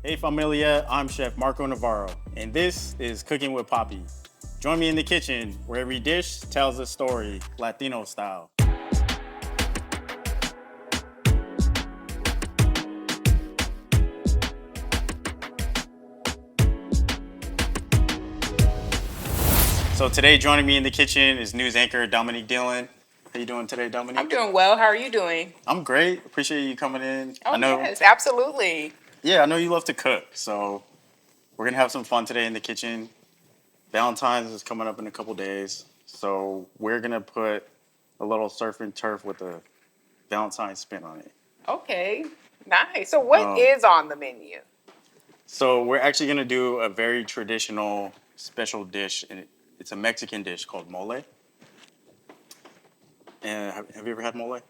Hey familia, I'm Chef Marco Navarro, and this is Cooking with Papi. Join me in the kitchen where every dish tells a story, Latino style. So today joining me in the kitchen is news anchor Dominique Dillion. How you doing today, Dominique? I'm doing well. How are you doing? I'm great. Appreciate you coming in. Oh, I know, yes, absolutely. yeah, I know you love to cook, so we're gonna have some fun today in the kitchen. Valentine's is coming up in a couple days, so we're gonna put a little surf and turf with a Valentine spin on it. Okay, nice. So, what Um, is on the menu? so we're actually gonna do a very traditional special dish, and it's a Mexican dish called mole. And have you ever had mole?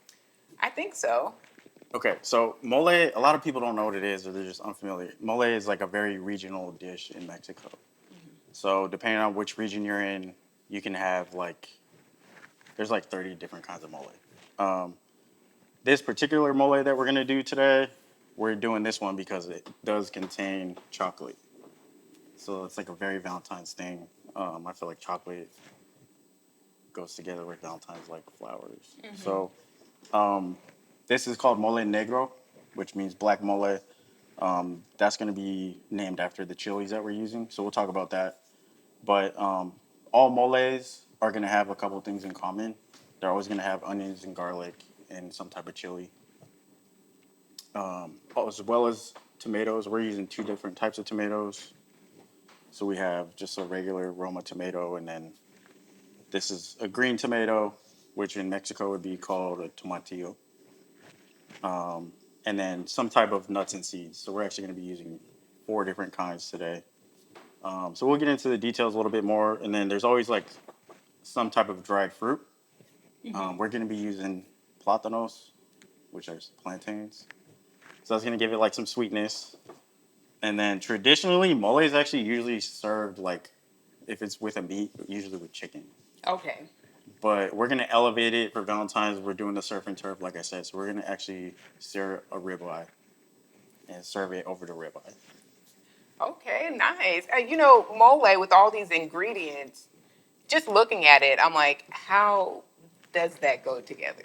I think so. Okay, so mole, a lot of people don't know what it is or they're just unfamiliar. Mole is like a very regional dish in Mexico. So depending on which region you're in, you can have there's like 30 different kinds of mole. Um, this particular mole that we're gonna do today, we're doing this one because it does contain chocolate. So it's like a very Valentine's thing. I feel like chocolate goes together with Valentine's like flowers. So this is called mole negro, which means black mole. That's going to be named after the chilies that we're using. So we'll talk about that. But all moles are going to have a couple things in common. They're always going to have onions and garlic and some type of chili, as well as tomatoes. We're using two different types of tomatoes. So we have just a regular Roma tomato, and then this is a green tomato, which in Mexico would be called a tomatillo. And then some type of nuts and seeds. So we're actually going to be using four different kinds today. So we'll get into the details a little bit more, and then there's always like some type of dried fruit. We're going to be using plátanos, which are plantains. So that's going to give it like some sweetness. And then traditionally, mole is actually usually served like if it's with a meat, usually with chicken. Okay. But we're going to elevate it for Valentine's. We're doing the surf and turf, like I said. So we're going to actually sear a ribeye and serve it over the ribeye. Okay, nice. Mole with all these ingredients, just looking at it, I'm like, how does that go together?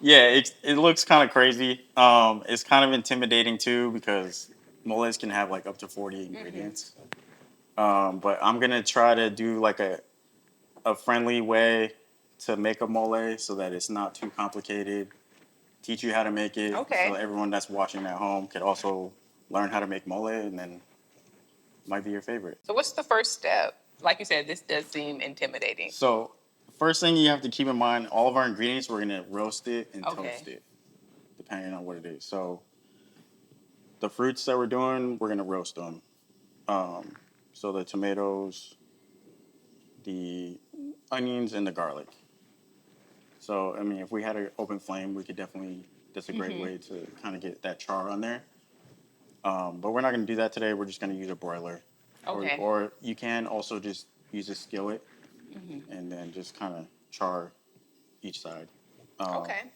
Yeah, it looks kind of crazy. It's kind of intimidating too because moles can have like up to 40 ingredients. But I'm gonna try to do like a friendly way to make a mole so that it's not too complicated. Teach you how to make it so Okay. everyone that's watching at home could also learn how to make mole and then it might be your favorite. So, what's the first step? Like you said, this does seem intimidating. So first thing you have to keep in mind, all of our ingredients, we're gonna roast it and Okay. toast it, depending on what it is. So the fruits that we're doing, we're gonna roast them. So the tomatoes, the onions, and the garlic. So I mean, if we had an open flame, we could definitely. That's a great way to kind of get that char on there. But we're not gonna do that today. We're just gonna use a broiler, Okay. or you can also just use a skillet and then just kind of char each side. Okay.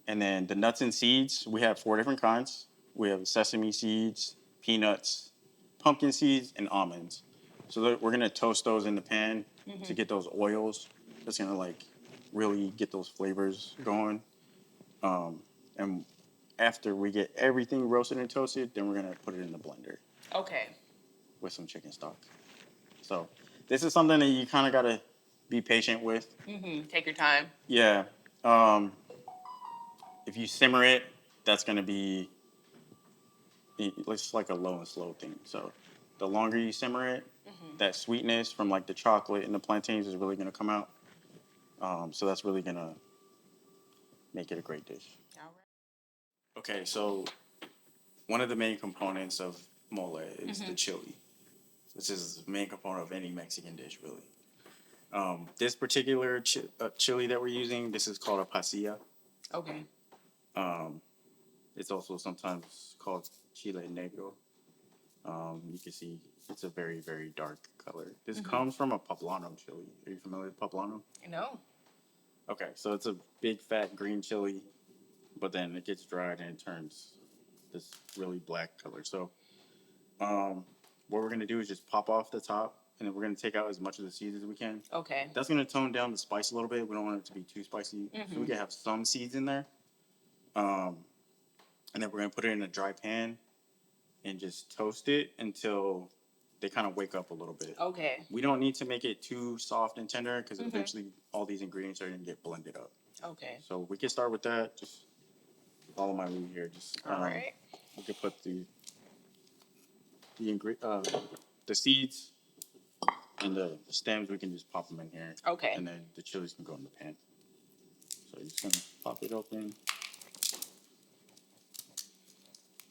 And then the nuts and seeds, we have four different kinds. We have sesame seeds, peanuts, pumpkin seeds, and almonds. So we're gonna toast those in the pan to get those oils. That's gonna like really get those flavors going. And after we get everything roasted and toasted, then we're gonna put it in the blender Okay. with some chicken stock. So this is something that you kind of gotta be patient with. Take your time. Yeah. Um, if you simmer it, that's gonna be it's like a low and slow thing. So the longer you simmer it, that sweetness from like the chocolate and the plantains is really gonna come out. So that's really gonna make it a great dish. All Okay, so one of the main components of mole is the chili. This is the main component of any Mexican dish, really. This particular chili that we're using, this is called a pasilla. right. Okay. It's also sometimes called chile negro. You can see it's a very, very dark color. This comes from a poblano chili. Are you familiar with poblano? No. Okay, so it's a big fat green chili, but then it gets dried and it turns this really black color. So what we're gonna do is just pop off the top, and then we're gonna take out as much of the seeds as we can. Okay. That's gonna tone down the spice a little bit. We don't want it to be too spicy, so we can have some seeds in there. And then we're gonna put it in a dry pan and just toast it until they kind of wake up a little bit. Okay. We don't need to make it too soft and tender because eventually all these ingredients are gonna get blended up. Okay. So we can start with that. Just follow my lead here. Just All right. we can put the seeds and the stems. We can just pop them in here. Okay. And then the chilies can go in the pan. So you're just gonna pop it open.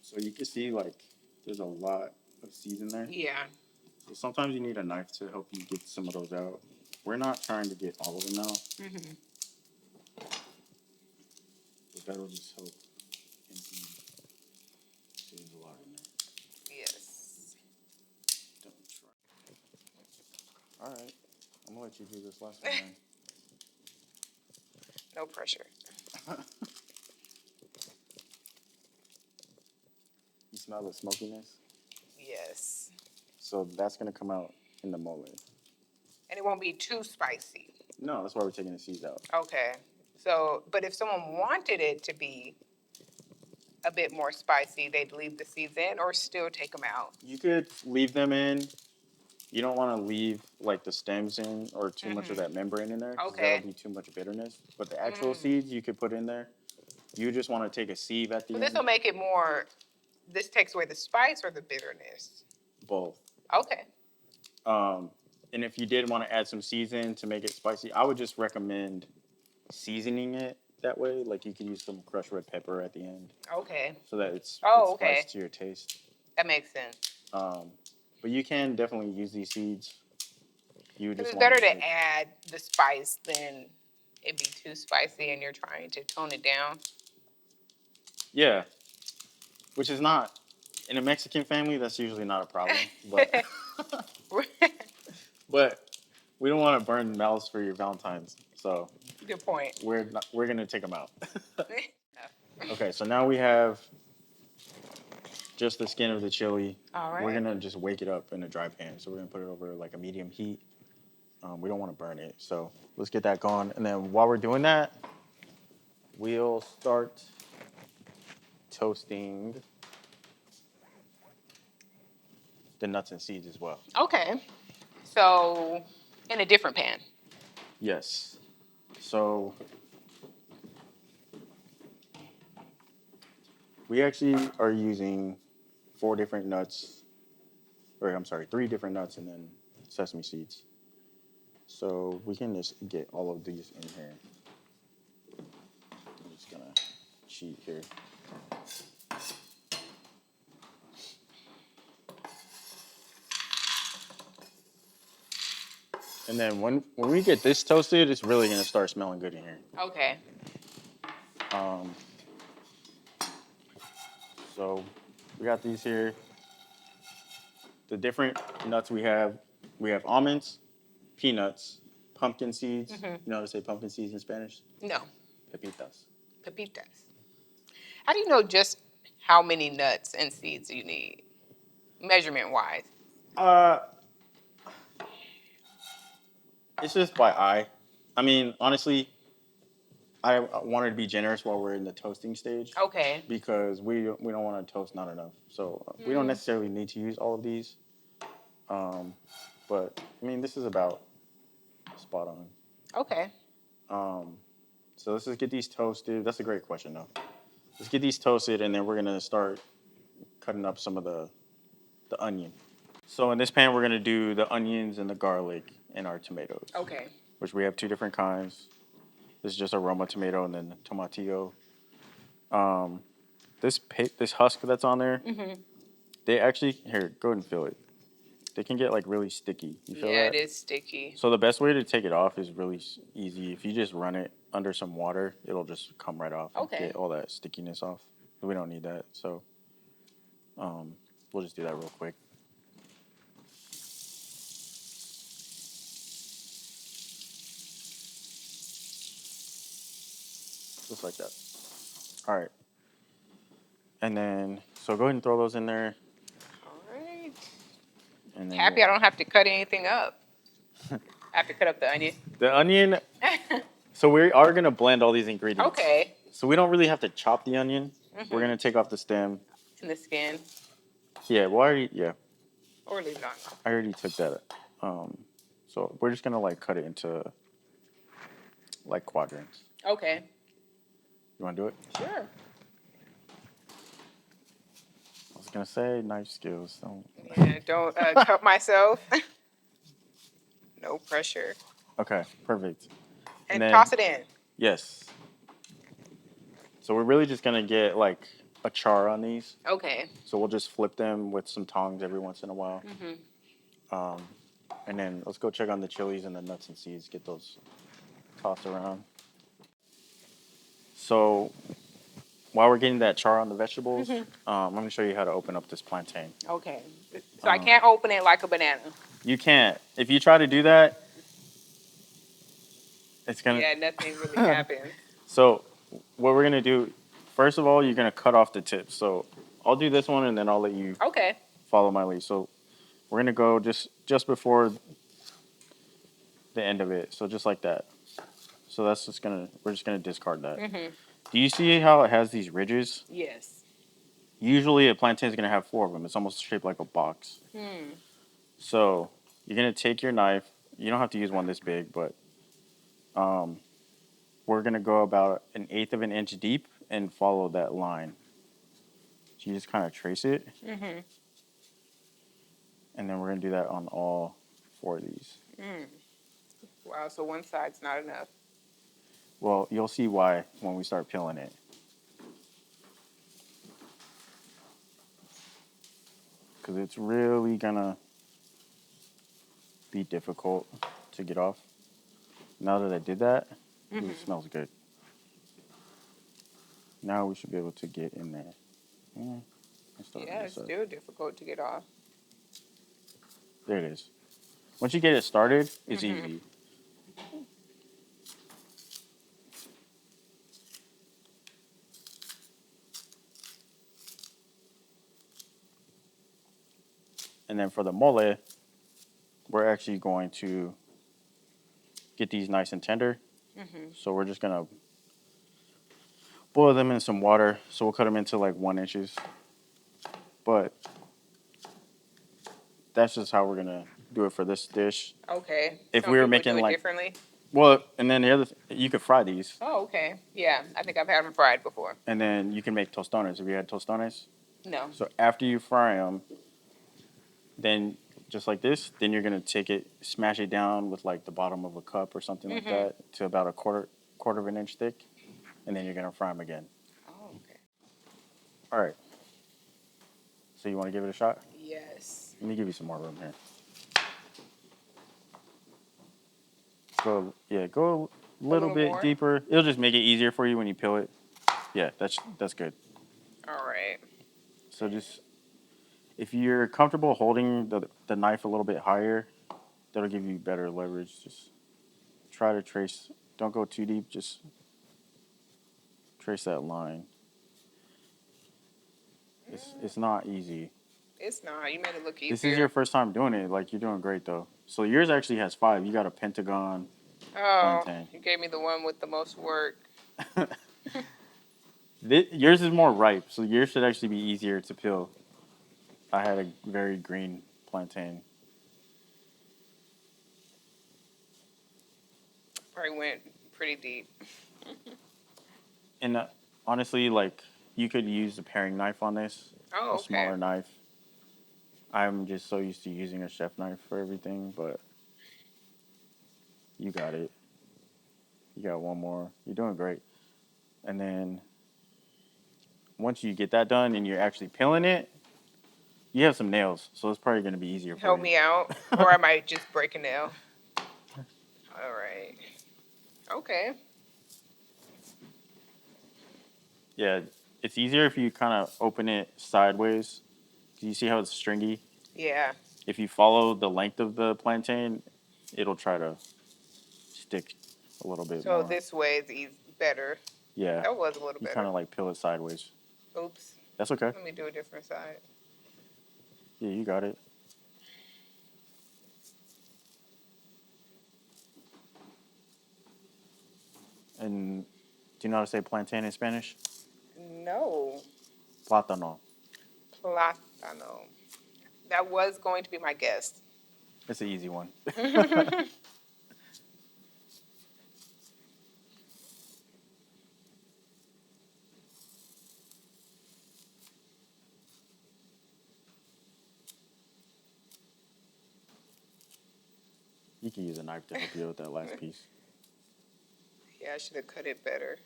So you can see like there's a lot of seeds in there. Yeah. So sometimes you need a knife to help you get some of those out. We're not trying to get all of them out. But that'll just help empty. There's a lot in there. Yes. Don't try. All right. I'm gonna let you do this last one. Then. No pressure. You smell the smokiness? Yes. So that's gonna come out in the mole. And it won't be too spicy. No, that's why we're taking the seeds out. Okay. So, but if someone wanted it to be a bit more spicy, they'd leave the seeds in or still take them out? You could leave them in. You don't want to leave like the stems in or too much of that membrane in there. 'Cause Okay. That'll be too much bitterness. But the actual seeds you could put in there. You just want to take a sieve at the But end. this will make it more, this takes away the spice or the bitterness? Both. Okay. And if you did want to add some seasoning to make it spicy, I would just recommend seasoning it that way. Like you could use some crushed red pepper at the end. Okay. So that it's okay. spice to your taste. That makes sense. But you can definitely use these seeds. You just It's want better to add the spice than it be too spicy and you're trying to tone it down. Yeah. Which is not in a Mexican family. That's usually not a problem. But but we don't want to burn mouths for your Valentines. So Good point. we're gonna take them out. Okay. So now we have just the skin of the chili. All right. We're gonna just wake it up in a dry pan. So we're gonna put it over like a medium heat. We don't want to burn it. So let's get that going. And then while we're doing that, we'll start toasting the nuts and seeds as well. Okay. So in a different pan. Yes. So we actually are using 3 different nuts and then sesame seeds. So we can just get all of these in here. I'm just gonna cheat here. And then when we get this toasted, it's really gonna start smelling good in here. Okay. So we got these here. The different nuts we have almonds, peanuts, pumpkin seeds. You know how to say pumpkin seeds in Spanish? No. Pepitas. Pepitas. How do you know just how many nuts and seeds you need, measurement wise? It's just by eye. I mean, honestly, I wanted to be generous while we're in the toasting stage. Okay. Because we don't want to toast not enough. So we don't necessarily need to use all of these. But I mean, this is about spot on. Okay. So let's just get these toasted. That's a great question, though. Let's get these toasted, and then we're gonna start cutting up some of the onion. So in this pan, we're gonna do the onions and the garlic and our tomatoes. Okay. Which we have 2 different kinds. This is just a Roma tomato and then the tomatillo. This husk that's on there, they actually here go ahead and feel it. They can get like really sticky. You feel that? Yeah, it is sticky. So the best way to take it off is really easy. If you just run it under some water, it'll just come right off. Okay. And get all that stickiness off. We don't need that. So we'll just do that real quick. Just like that. All right. And then, So go ahead and throw those in there. All right. And then Happy I don't have to cut anything up. I have to cut up the onion. the onion. So we are going to blend all these ingredients. Okay. So we don't really have to chop the onion. Mm-hmm. We're going to take off the stem. And the skin. Yeah, well, Or leave it on. I already took that. So we're just going to like cut it into like quadrants. Okay. You want to do it? Sure. I was going to say knife skills. Don't cut myself. No pressure. Okay, perfect. And then, toss it in. Yes. So we're really just going to get like a char on these. Okay. So we'll just flip them with some tongs every once in a while. Mm-hmm. And then let's go check on the chilies and the nuts and seeds. Get those tossed around. So while we're getting that char on the vegetables, I'm going to show you how to open up this plantain. Okay. So I can't open it like a banana. You can't. If you try to do that, it's going to... Yeah, nothing really happens. So what we're going to do, first of all, you're going to cut off the tips. So I'll do this one and then I'll let you follow my lead. So we're going to go just before the end of it. So just like that. So that's just going to... We're just going to discard that. Mm-hmm. Do you see how it has these ridges? Yes. Usually a plantain is going to have 4 of them. It's almost shaped like a box. So you're going to take your knife. You don't have to use one this big, but we're going to go about 1/8 of an inch deep and follow that line. So you just kind of trace it. Mm-hmm. And then we're going to do that on all 4 of these. Wow, so one side's not enough. Well, you'll see why when we start peeling it. Because it's really going to be difficult to get off. Now that I did that, it smells good. Now we should be able to get in there. Yeah, it's still difficult to get off. There it is. Once you get it started, it's easy. And then for the mole, we're actually going to get these nice and tender. So we're just going to boil them in some water. So we'll cut them into like 1 inches. But that's just how we're going to do it for this dish. Okay. If we were making like differently. Well, and then the other you could fry these. Oh, okay. Yeah, I think I've had them fried before. And then you can make tostones. Have you had tostones? No. So after you fry them, then just like this, then you're gonna take it, smash it down with like the bottom of a cup or something like that to about a quarter of an inch thick, and then you're gonna fry them again. Oh, okay. All right. So you want to give it a shot? Yes. Let me give you some more room here. Go a little bit more? deeper. It'll just make it easier for you when you peel it. Yeah, that's good. All right. So just, if you're comfortable holding the knife a little bit higher, that'll give you better leverage. Just try to trace, don't go too deep, just trace that line. It's not easy. It's not. You made it look easier. This is your first time doing it. Like, you're doing great, though. So yours actually has 5. You got a pentagon. Plantain. You gave me the one with the most work. Yours is more ripe, so yours should actually be easier to peel. I had a very green plantain. Probably went pretty deep. And honestly, like, you could use a paring knife on this. Oh, okay. A smaller knife. I'm just so used to using a chef knife for everything, but you got it. You got one more. You're doing great. And then once you get that done and you're actually peeling it, you have some nails, so it's probably going to be easier for you. Help me out, or I might just break a nail. All right. Okay. Yeah, it's easier if you kind of open it sideways. Do you see how it's stringy? Yeah. If you follow the length of the plantain, it'll try to stick a little bit more. So this way is better. Yeah. That was a little You better. kind of like peel it sideways. Oops. That's okay. Let me do a different side. Yeah, you got it. And do you know how to say plantain in Spanish? No. Plátano. Plátano. That was going to be my guess. It's an easy one. You can use a knife to help you with that last piece. Yeah, I should have cut it better.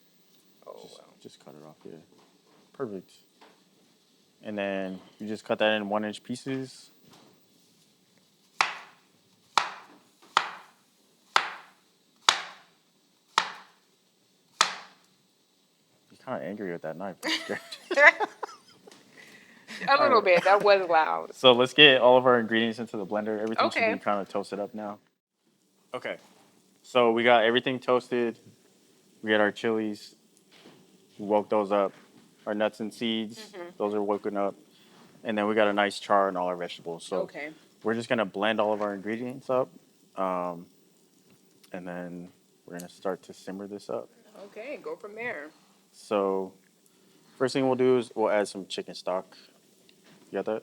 Oh, well. Just cut it off, yeah. Perfect. And then you just cut that in 1-inch pieces. You're kind of angry with that knife. I'm scared. A little bit. That was loud. So let's get all of our ingredients into the blender. Everything should Okay. be kind of toasted up now. Okay. So we got everything toasted. We got our chilies. We woke those up. Our nuts and seeds. Those are woken up. And then we got a nice char and all our vegetables. So Okay. we're just going to blend all of our ingredients up. And then we're going to start to simmer this up. Okay, go from there. So first thing we'll do is we'll add some chicken stock. You got that?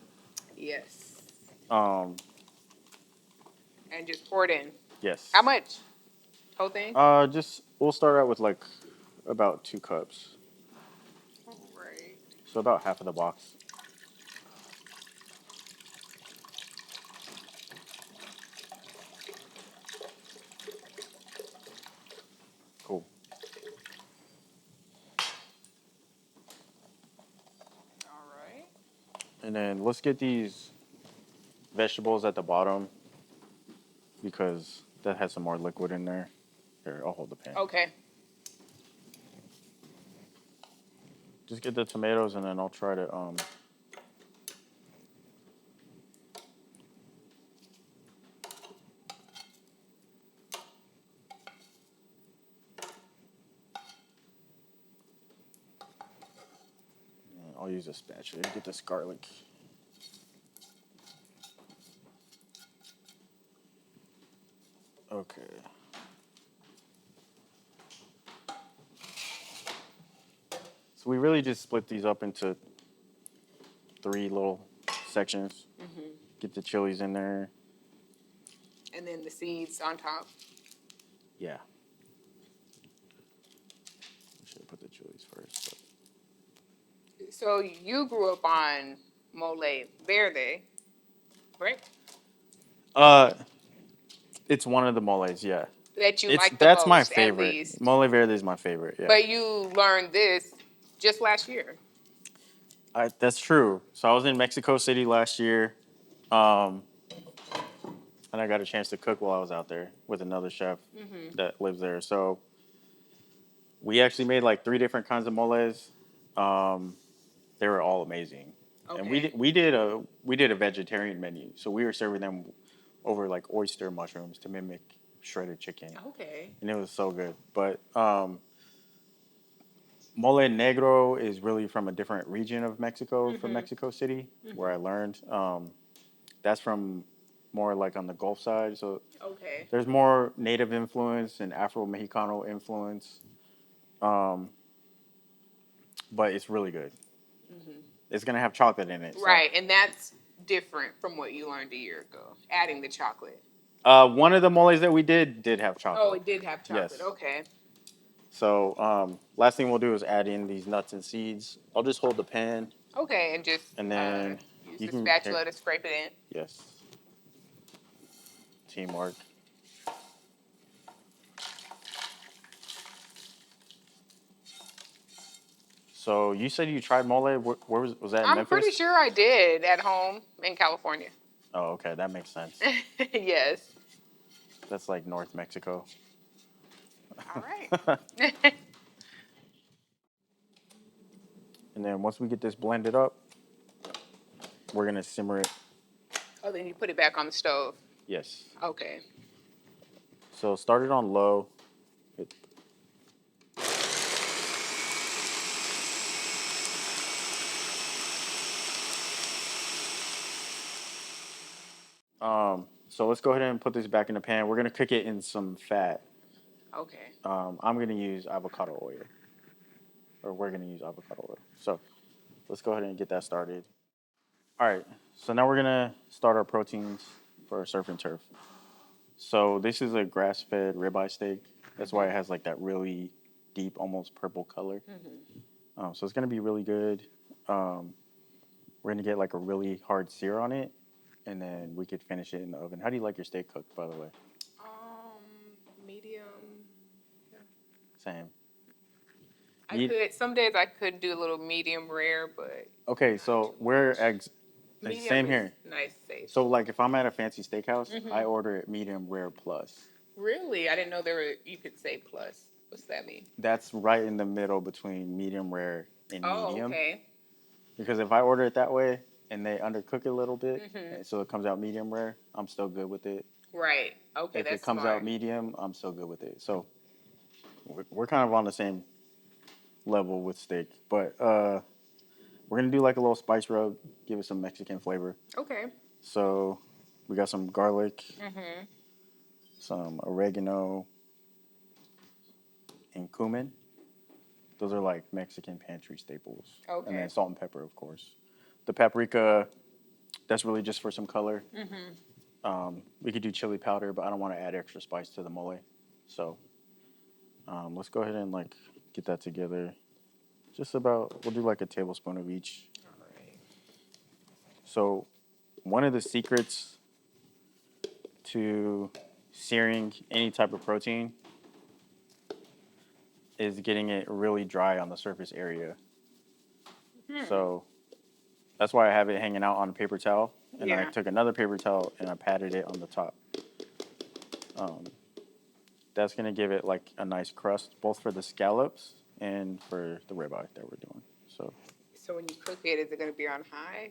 Yes. Um, And just pour it in. yes. How much? Whole thing? Just we'll start out with like about 2 cups. All right. So about half of the box. Cool. All right. And then let's get these vegetables at the bottom because that has some more liquid in there. Here, I'll hold the pan. Okay. Just get the tomatoes and then I'll try to I'll use a spatula to get this garlic. Okay. So we really just split these up into 3 little sections. Get the chilies in there. And then the seeds on top. Yeah. Should have put the chilies first. So you grew up on Molé Verde, right? But, it's one of the moles, yeah. That you It's like the that's most, my at favorite. least. Mole verde is my favorite. Yeah. But you learned this just last year. That's true. So I was in Mexico City last year, and I got a chance to cook while I was out there with another chef that lives there. So we actually made like 3 different kinds of moles. They were all amazing, and Okay. we did a vegetarian menu. So we were serving them over like oyster mushrooms to mimic shredded chicken, Okay. and it was so good. But mole negro is really from a different region of Mexico, from Mexico City, where I learned. That's from more like on the Gulf side. So Okay. there's more native influence and Afro Mexicano influence. But it's really good. It's gonna have chocolate in it. So. Right, and that's different from what you learned a year ago. Adding the chocolate. One of the moles that we did have chocolate. Oh, it did have chocolate. Yes. Okay. So last thing we'll do is add in these nuts and seeds. I'll just hold the pan. Okay, and just And then use you the can spatula to scrape it in. Yes. Teamwork. So you said you tried mole. Where was that in I'm Memphis? pretty sure I did at home in California. Oh, okay, that makes sense. Yes. That's like North Mexico. All right. And then once we get this blended up, we're gonna simmer it. Oh, then you put it back on the stove. Yes. Okay. So start it on low. So let's go ahead and put this back in the pan. We're gonna cook it in some fat. Okay. I'm gonna use avocado oil, or we're gonna use avocado oil. So let's go ahead and get that started. All right. So now we're gonna start our proteins for our surf and turf. So this is a grass-fed ribeye steak. That's why it has like that really deep, almost purple color. So it's gonna be really good. Um, we're gonna get like a really hard sear on it, and then we could finish it in the oven. How do you like your steak cooked, by the way? Medium. Same. Some days I could do a little medium rare, but Okay, so we're medium same is here. nice, safe. So like if I'm at a fancy steakhouse, I order it medium rare plus. Really, I didn't know you could say plus. What's that mean? That's right in the middle between medium rare and Oh, medium. okay. Because if I order it that way and they undercook it a little bit, and so it comes out medium rare, I'm still good with it. Right. Okay, If that's it comes smart. out medium, I'm still good with it. So we're kind of on the same level with steak, but we're gonna do like a little spice rub, give it some Mexican flavor. Okay. So we got some garlic, some oregano, and cumin. Those are like Mexican pantry staples. Okay. And then salt and pepper, of course. The paprika, that's really just for some color. We could do chili powder, but I don't want to add extra spice to the mole. So let's go ahead and like get that together. We'll do like a tablespoon of each. All right. So one of the secrets to searing any type of protein is getting it really dry on the surface area. So that's why I have it hanging out on a paper towel. And I took another paper towel and I patted it on the top. That's going to give it like a nice crust, both for the scallops and for the ribeye that we're doing. So when you cook it, is it going to be on high?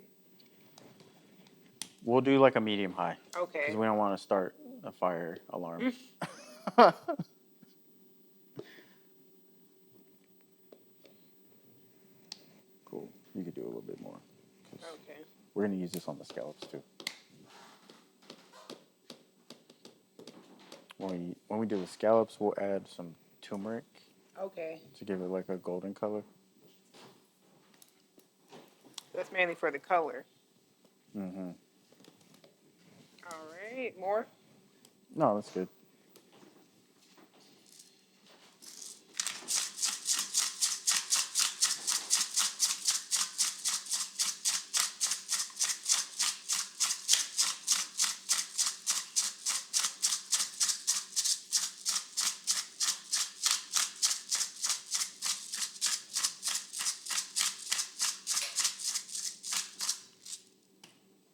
We'll do like a medium high. Okay. Because we don't want to start a fire alarm. Cool. You could do a little bit more. Okay. We're going to use this on the scallops too. When we do the scallops, we'll add some turmeric. Okay. To give it like a golden color. That's mainly for the color. Mm-hmm. All right. More? No, that's good.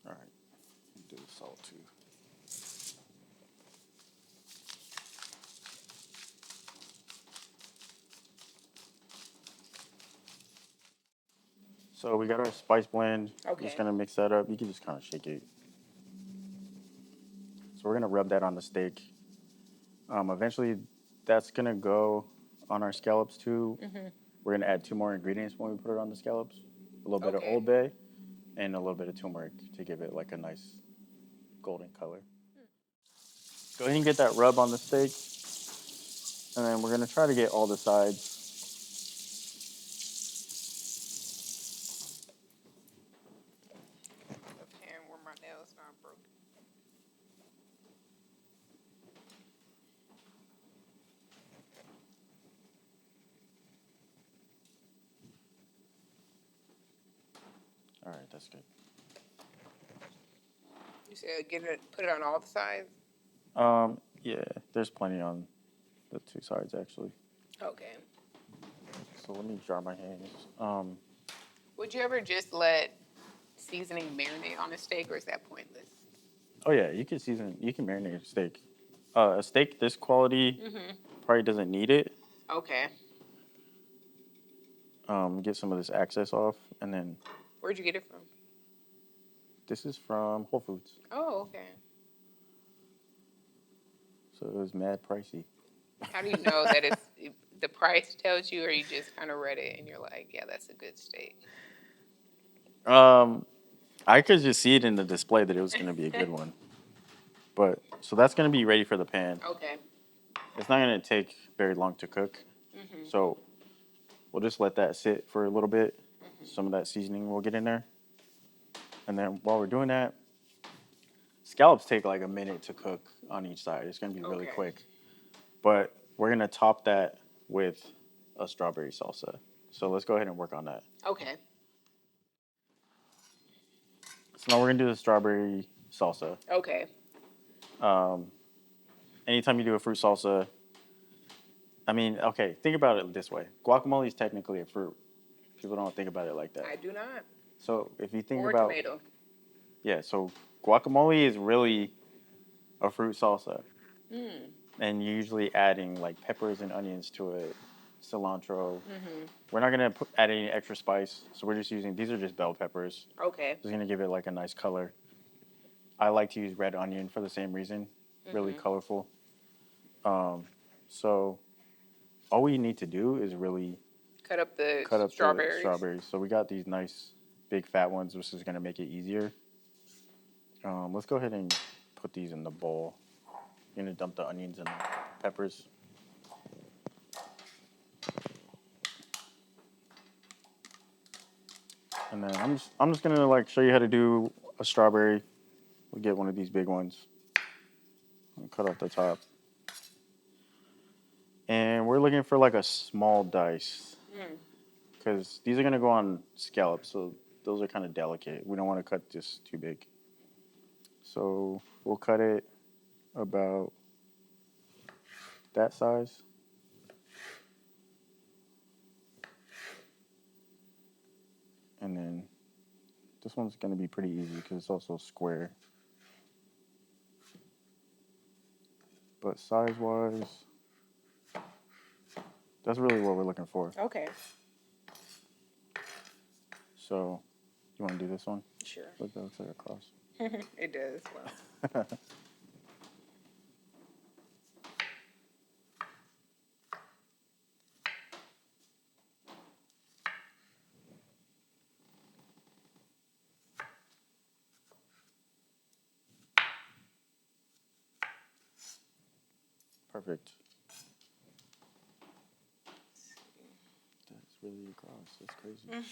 All right. Do the salt too. So we got our spice blend. Okay. Just gonna mix that up. You can just kind of shake it. So we're gonna rub that on the steak. Eventually, that's gonna go on our scallops too. We're gonna add 2 more ingredients when we put it on the scallops. A little bit of Old Bay and a little bit of turmeric to give it like a nice golden color. Go ahead and get that rub on the steak. And then we're gonna try to get all the sides. And where my nails not broken. All right, that's good. You said put it on all the sides? Yeah, there's plenty on the 2 sides actually. Okay. So let me dry my hands. Would you ever just let seasoning marinate on a steak, or is that pointless? Oh yeah, you can marinate a steak. A steak this quality probably doesn't need it. Okay. Get some of this excess off, and then Where'd you get it from? this is from Whole Foods, Oh, okay. so it was mad pricey. How do you know that the price tells you, or you just kind of read it and you're like, yeah, that's a good steak? I could just see it in the display that it was going to be a good one. But so that's gonna be ready for the pan. Okay. It's not gonna take very long to cook. So we'll just let that sit for a little bit. Some of that seasoning will get in there. And then while we're doing that, scallops take like a minute to cook on each side. It's gonna be really Okay. quick. But we're gonna top that with a strawberry salsa. So let's go ahead and work on that. Okay. So now we're gonna do the strawberry salsa. Okay. Anytime you do a fruit salsa, I mean, okay, think about it this way. Guacamole is technically a fruit. People don't think about it like that. I do not. So if you think Or about tomato. yeah, so guacamole is really a fruit salsa. Mm. And you're usually adding like peppers and onions to it, cilantro. We're not gonna add any extra spice, so we're just using these are just bell peppers. Okay. It's gonna give it like a nice color. I like to use red onion for the same reason, really colorful. So all we need to do is really Cut up the cut up the strawberries. strawberries. So we got these nice big fat ones, which is gonna make it easier. Let's go ahead and put these in the bowl. You're gonna dump the onions and the peppers. And then I'm just gonna like show you how to do a strawberry. We'll get one of these big ones. And cut off the top. And we're looking for like a small dice. Because these are gonna go on scallops, so those are kind of delicate. We don't want to cut this too big. So we'll cut it about that size. And then this one's gonna be pretty easy because it's also square. But size-wise, that's really what we're looking for. Okay. So, you want to do this one? Sure. Look, that looks like a cross. It does. Well. Perfect. That's really a cross. That's crazy.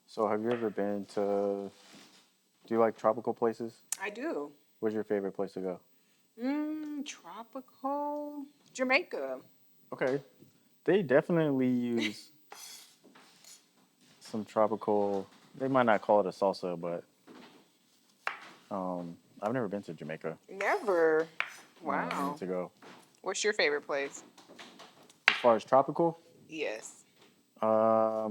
So, have you ever been to? Do you like tropical places? I do. Where's your favorite place to go? Tropical Jamaica. Okay, they definitely use some tropical. They might not call it a salsa, but I've never been to Jamaica. Never. I Wow. need to go. What's your favorite place? As far as tropical, Yes. um,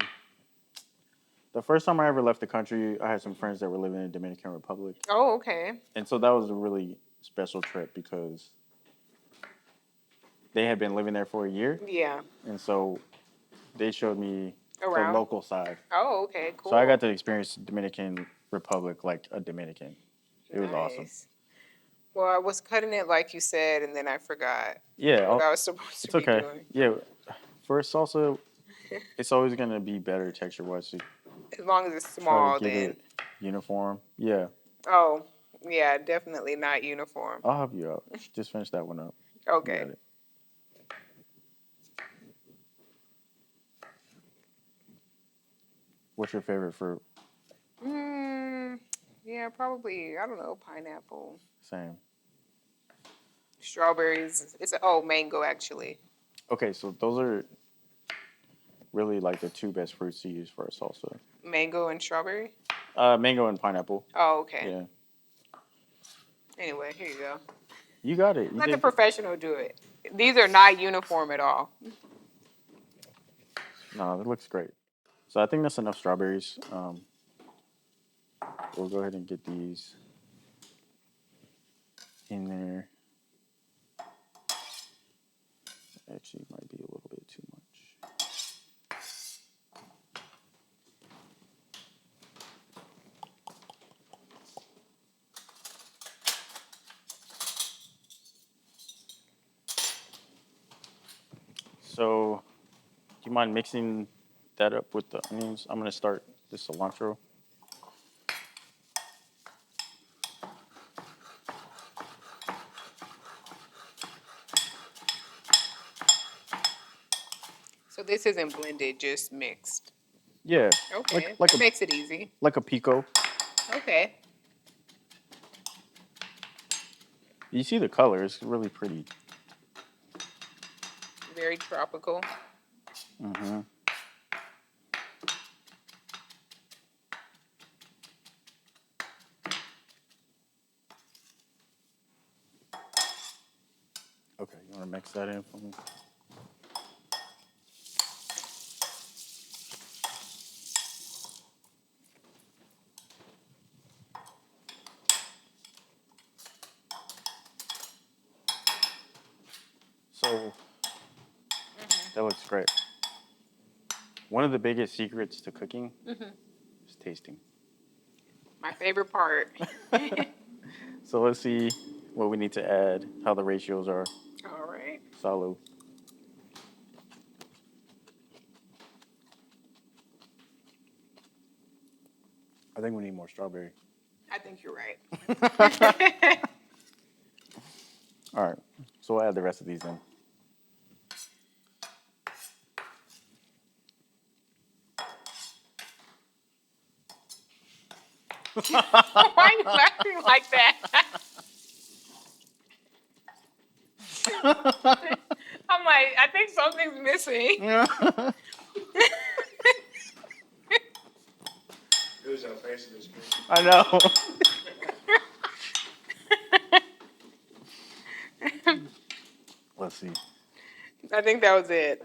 the first time I ever left the country, I had some friends that were living in the Dominican Republic. Oh, okay. And so that was a really special trip because they had been living there for a year. Yeah. And so they showed me Around. the local side. Oh, okay. Cool. So I got to experience the Dominican Republic like a Dominican. It was awesome. Nice. Well, I was cutting it like you said, and then I forgot Yeah, what I was supposed it's to be okay. doing. Yeah, for salsa, it's always gonna be better texture-wise. So As long as it's try small, to get then. it uniform. Yeah, Oh, yeah, definitely not uniform. I'll help you out. Just finish that one up. You Okay. got it. What's your favorite fruit? Yeah, probably, I don't know, pineapple. Same. Strawberries. Mango, actually. Okay, so those are really like the two best fruits to use for a salsa. Mango and strawberry? Mango and pineapple. Oh, okay. Yeah. Anyway, here you go. You got it. You Let the did. professional do it. These are not uniform at all. No, that looks great. So I think that's enough strawberries. We'll go ahead and get these in there. Actually, might be a little bit too much. So, do you mind mixing that up with the onions? I'm gonna start the cilantro. So this isn't blended, just mixed. Yeah, Okay, like that a makes it easy. like a pico. Okay. You see the color; it's really pretty. Very tropical. Mm-hmm. Okay, you want to mix that in for me? So that looks great. One of the biggest secrets to cooking is tasting. My favorite part. So let's see what we need to add, how the ratios are. All right. Salud. I think we need more strawberry. I think you're right. All right, so we'll add the rest of these in. Why are you laughing like that? I'm like, I think something's missing. Who's our face of the screen? I know. Let's see. I think that was it.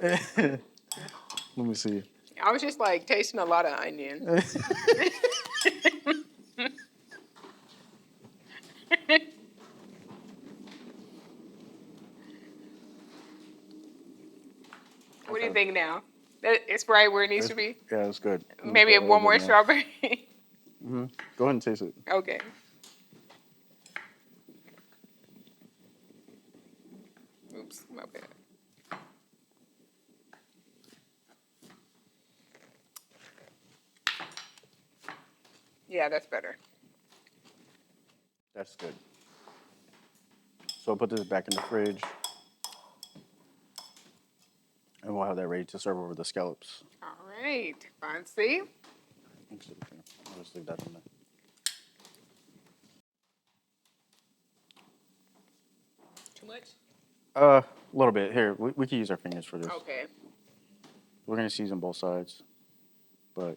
Let me see. I was just like tasting a lot of onion. What do you Okay. think now? It's right where it needs to be? Yeah, it's good. Maybe Put a one little more bit strawberry? Mm-hmm. Go ahead and taste it. Okay. Oops, my bad. Yeah, that's better. That's good. So I'll put this back in the fridge. And we'll have that ready to serve over the scallops. All right. Fancy. I'll just leave that in there. Too much? A little bit. Here, we can use our fingers for this. Okay. We're going to season both sides. But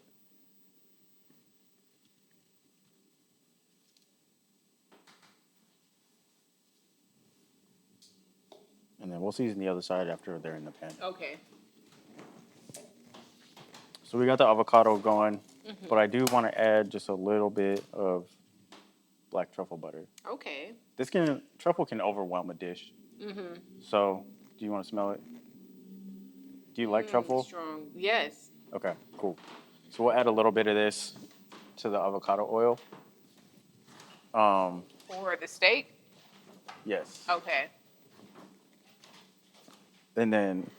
and then we'll season the other side after they're in the pan. Okay. So we got the avocado going, but I do want to add just a little bit of black truffle butter. Okay. Truffle can overwhelm a dish. So, do you want to smell it? Do you like truffle? Strong. Yes. Okay, cool. So we'll add a little bit of this to the avocado oil. For the steak? Yes. Okay. And then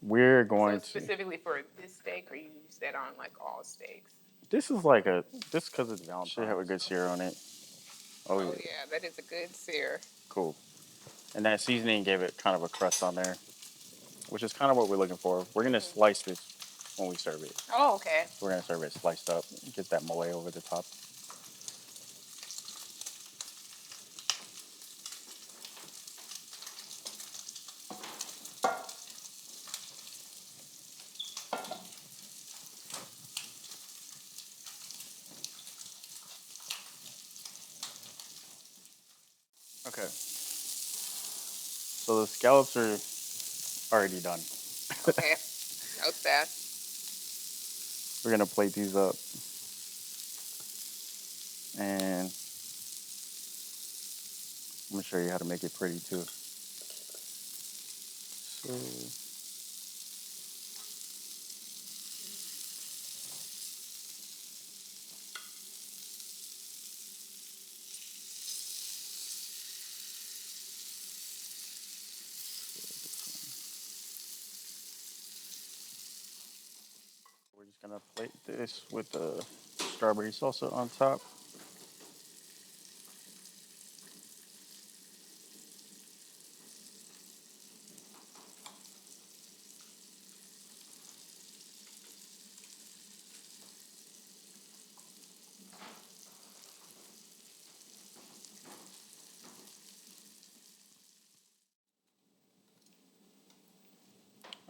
we're So going to. specifically for this steak, or you use that on like all steaks? This because it's Valentine. Should have a good sear on it. Oh, Oh yeah. yeah, that is a good sear. Cool. And that seasoning gave it kind of a crust on there, which is kind of what we're looking for. We're going to slice this when we serve it. Oh, okay. We're going to serve it sliced up. Get that Molé over the top. Okay. So the scallops are already done. Okay. That was fast. We're going to plate these up. And I'm going to show you how to make it pretty too. So, Gonna plate this with the strawberry salsa on top.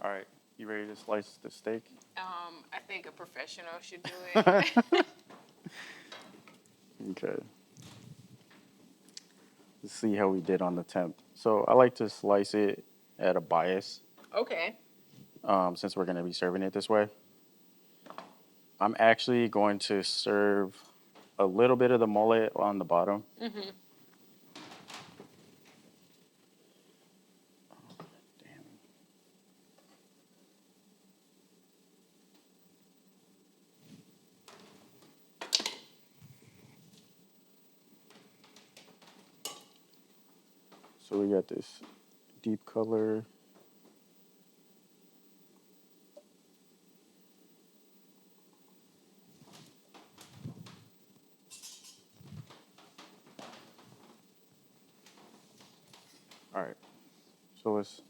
All right, you ready to slice the steak? I think a professional should do it. Okay. Let's see how we did on the temp. So I like to slice it at a bias, Okay. since we're gonna be serving it this way. I'm actually going to serve a little bit of the mole on the bottom. Mm-hmm. Damn. So we got this deep color. All right. So let's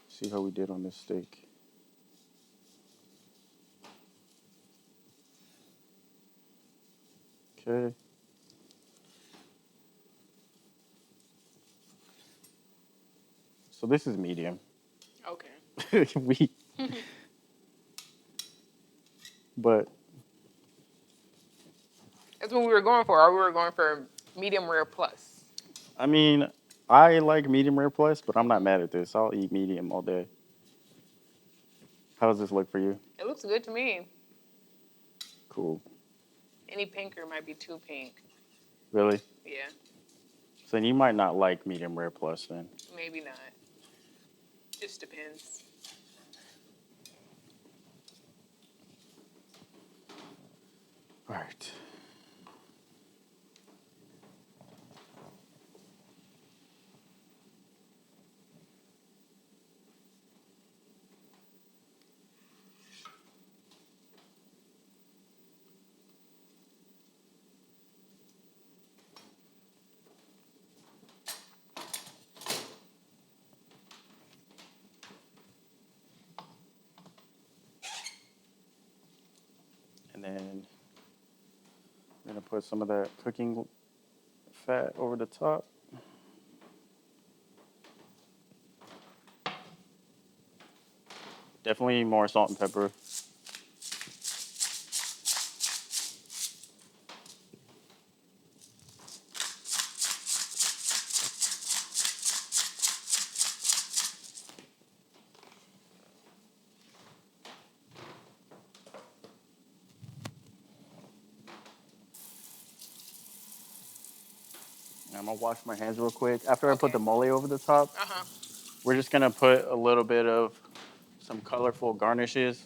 see how we did on this steak. Okay. So this is medium. Okay. But That's what we were going for. Or we were going for medium rare plus. I mean, I like medium rare plus, but I'm not mad at this. I'll eat medium all day. How does this look for you? It looks good to me. Cool. Any pinker might be too pink. Really? Yeah, So you might not like medium rare plus then. maybe not. Just depends. All right. And then I'm gonna put some of that cooking fat over the top. Definitely more salt and pepper. I'm gonna wash my hands real quick. After I put Okay. the mole over the top, Uh-huh. we're just gonna put a little bit of some colorful garnishes.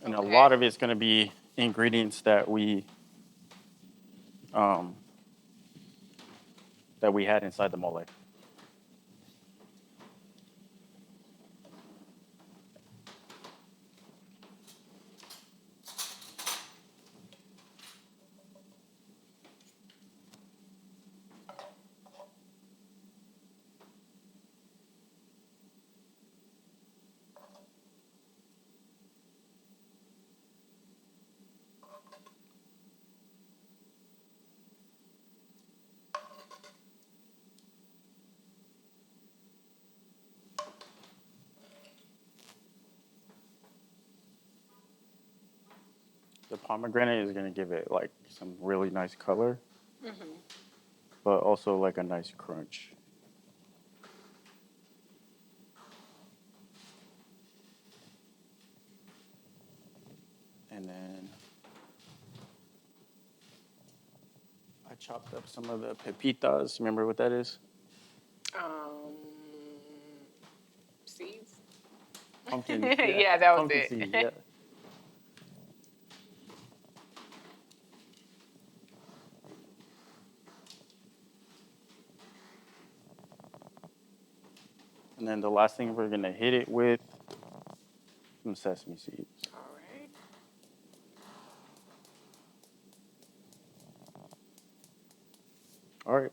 And a Okay. lot of it's gonna be ingredients um, that we had inside the mole. The pomegranate is gonna give it like some really nice color, but also like a nice crunch. And then I chopped up some of the pepitas. Remember what that is? Um, seeds. Pumpkin. Yeah, that was pumpkin it. seeds. Yeah. And then the last thing we're gonna hit it with some sesame seeds. All All right.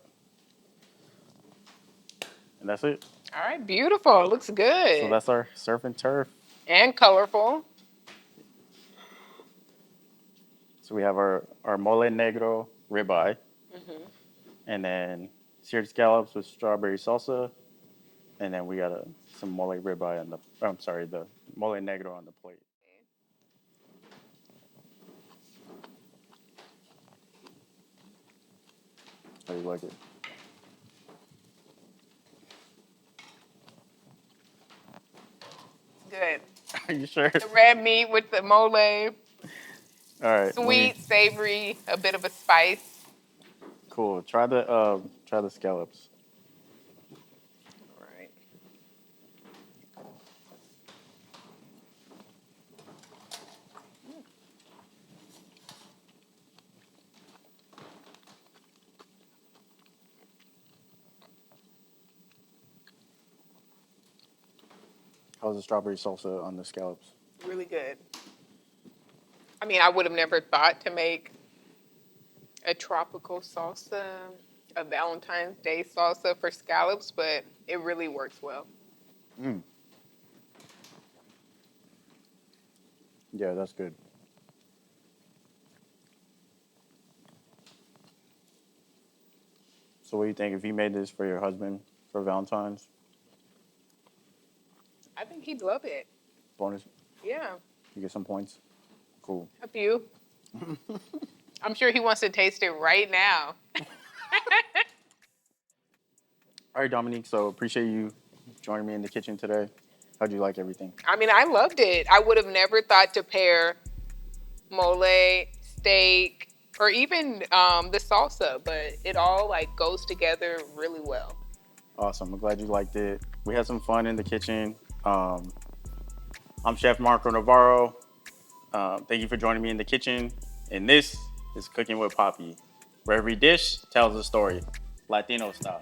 And that's it. All right, beautiful. Looks good. So that's our surf and turf. And colorful. So we have our mole negro ribeye. And then seared scallops with strawberry salsa. And then we got some mole ribeye on the, I'm sorry, the mole negro on the plate. How do you like it? Good. Are you sure? The red meat with the mole. All right. Sweet, savory, a bit of a spice. Cool. Try the scallops. All right. How's the strawberry salsa on the scallops? Really good. I mean, I would have never thought to make a tropical salsa, a Valentine's Day salsa for scallops, but it really works well. Yeah, that's good. So what do you think if you made this for your husband for Valentine's? I think he'd love it. Bonus? Yeah, You get some points? Cool. a few. I'm sure he wants to taste it right now. All right, Dominique. So appreciate you joining me in the kitchen today. How'd you like everything? I mean, I loved it. I would have never thought to pair mole, steak, or even the salsa, but it all like goes together really well. Awesome. I'm glad you liked it. We had some fun in the kitchen. I'm Chef Marco Navarro. Thank you for joining me in the kitchen. And this is Cooking with Papi, where every dish tells a story, Latino style.